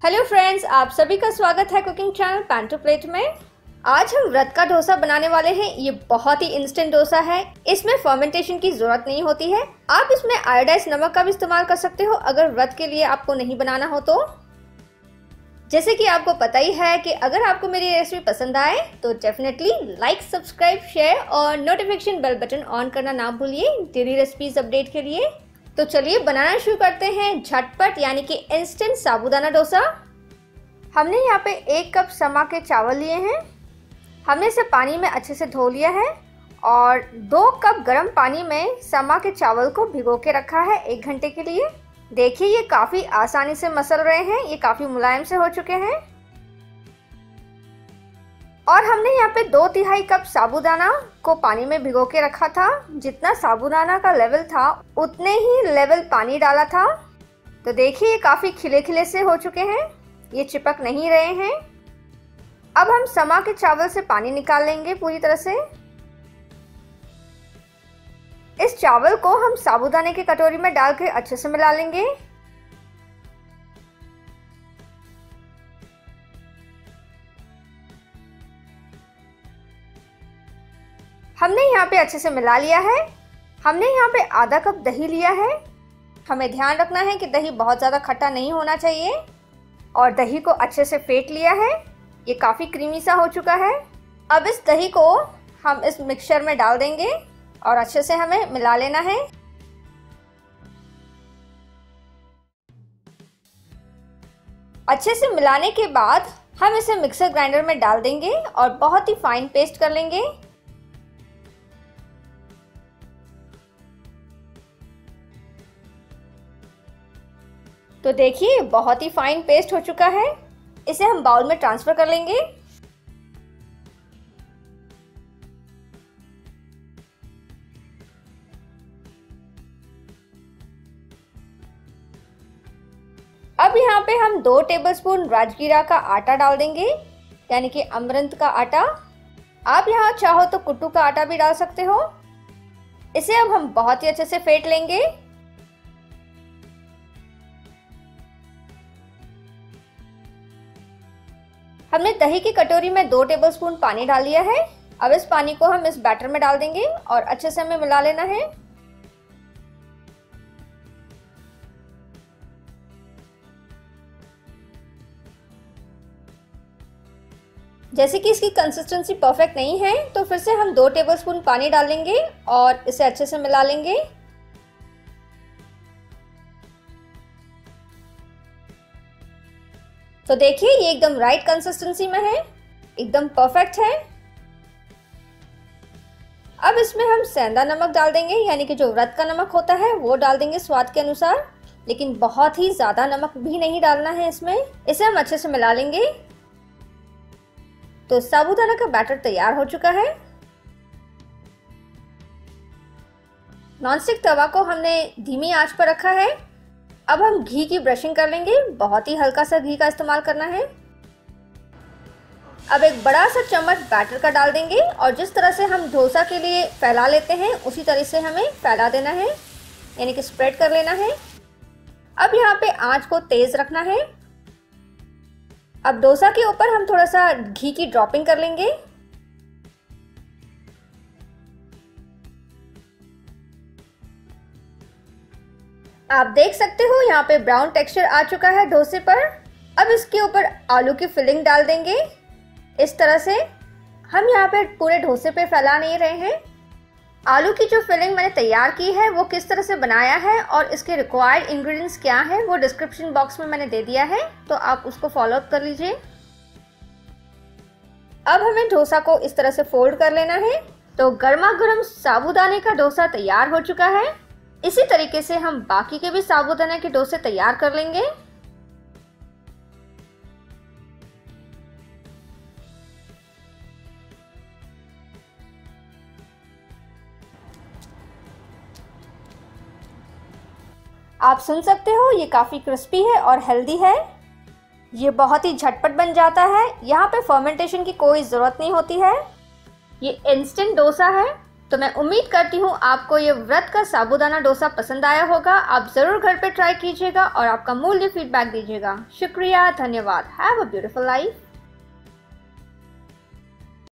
Hello friends, आप सभी का स्वागत है cooking channel pan to plate में। आज हम व्रत का डोसा बनाने वाले हैं। ये बहुत ही इंस्टेंट डोसा है। इसमें फर्मेंटेशन की जरूरत नहीं होती है। आप इसमें आयोडाइज नमक का भी इस्तेमाल कर सकते हो अगर व्रत के लिए आपको नहीं बनाना हो तो। जैसे कि आपको पता ही है कि अगर आपको मेरी रेसिपी पसंद आए तो डेफिनेटली लाइक, सब्सक्राइब, शेयर और नोटिफिकेशन बेल बटन ऑन करना ना भूलिए डेली रेसिपीज अपडेट के लिए। तो चलिए बनाना शुरू करते हैं झटपट यानी कि इंस्टेंट साबूदाना डोसा। हमने यहाँ पे 1 कप समा के चावल लिए हैं। हमने इसे पानी में अच्छे से धो लिया है और 2 कप गर्म पानी में समा के चावल को भिगो के रखा है 1 घंटे के लिए। देखिए ये काफ़ी आसानी से मसल रहे हैं, ये काफ़ी मुलायम से हो चुके हैं। और हमने यहाँ पे 2/3 कप साबूदाना को पानी में भिगो के रखा था। जितना साबूदाना का लेवल था उतने ही लेवल पानी डाला था। तो देखिए ये काफ़ी खिले खिले से हो चुके हैं, ये चिपक नहीं रहे हैं। अब हम समा के चावल से पानी निकाल लेंगे पूरी तरह से। इस चावल को हम साबूदाने की कटोरी में डाल के अच्छे से मिला लेंगे। हमने यहाँ पे अच्छे से मिला लिया है। हमने यहाँ पे आधा कप दही लिया है। हमें ध्यान रखना है कि दही बहुत ज़्यादा खट्टा नहीं होना चाहिए। और दही को अच्छे से फेंट लिया है, ये काफ़ी क्रीमी सा हो चुका है। अब इस दही को हम इस मिक्सचर में डाल देंगे और अच्छे से हमें मिला लेना है। अच्छे से मिलाने के बाद हम इसे मिक्सर ग्राइंडर में डाल देंगे और बहुत ही फाइन पेस्ट कर लेंगे। तो देखिए बहुत ही फाइन पेस्ट हो चुका है। इसे हम बाउल में ट्रांसफर कर लेंगे। अब यहाँ पे हम 2 टेबलस्पून राजगीरा का आटा डाल देंगे, यानी कि अमरंत का आटा। आप यहाँ चाहो तो कुट्टू का आटा भी डाल सकते हो। इसे अब हम बहुत ही अच्छे से फेंट लेंगे। हमने दही की कटोरी में 2 टेबलस्पून पानी डाल लिया है। अब इस पानी को हम इस बैटर में डाल देंगे और अच्छे से हमें मिला लेना है। जैसे कि इसकी कंसिस्टेंसी परफेक्ट नहीं है तो फिर से हम 2 टेबलस्पून पानी डाल लेंगे और इसे अच्छे से मिला लेंगे। तो देखिए ये एकदम राइट कंसिस्टेंसी में है, एकदम परफेक्ट है। अब इसमें हम सेंधा नमक डाल देंगे, यानी कि जो व्रत का नमक होता है वो डाल देंगे स्वाद के अनुसार, लेकिन बहुत ही ज्यादा नमक भी नहीं डालना है इसमें। इसे हम अच्छे से मिला लेंगे। तो साबूदाना का बैटर तैयार हो चुका है। नॉनस्टिक तवा को हमने धीमी आंच पर रखा है। अब हम घी की ब्रशिंग कर लेंगे, बहुत ही हल्का सा घी का इस्तेमाल करना है। अब एक बड़ा सा चम्मच बैटर का डाल देंगे और जिस तरह से हम डोसा के लिए फैला लेते हैं उसी तरह से हमें फैला देना है, यानी कि स्प्रेड कर लेना है। अब यहाँ पे आंच को तेज रखना है। अब डोसा के ऊपर हम थोड़ा सा घी की ड्रॉपिंग कर लेंगे। आप देख सकते हो यहाँ पे ब्राउन टेक्सचर आ चुका है डोसे पर। अब इसके ऊपर आलू की फिलिंग डाल देंगे इस तरह से। हम यहाँ पे पूरे डोसे पे फैला नहीं रहे हैं। आलू की जो फिलिंग मैंने तैयार की है वो किस तरह से बनाया है और इसके रिक्वायर्ड इंग्रेडिएंट्स क्या है वो डिस्क्रिप्शन बॉक्स में मैंने दे दिया है, तो आप उसको फॉलो अप कर लीजिए। अब हमें डोसा को इस तरह से फोल्ड कर लेना है। तो गर्मा गर्म साबूदाने का डोसा तैयार हो चुका है। इसी तरीके से हम बाकी के भी साबूदाने के डोसे तैयार कर लेंगे। आप सुन सकते हो ये काफ़ी क्रिस्पी है और हेल्दी है। ये बहुत ही झटपट बन जाता है। यहाँ पे फर्मेंटेशन की कोई ज़रूरत नहीं होती है। ये इंस्टेंट डोसा है तो मैं उम्मीद करती हूँ आपको ये व्रत का साबूदाना डोसा पसंद आया होगा। आप ज़रूर घर पे ट्राई कीजिएगा और आपका मूल्य फीडबैक दीजिएगा। शुक्रिया, धन्यवाद। Have a beautiful life.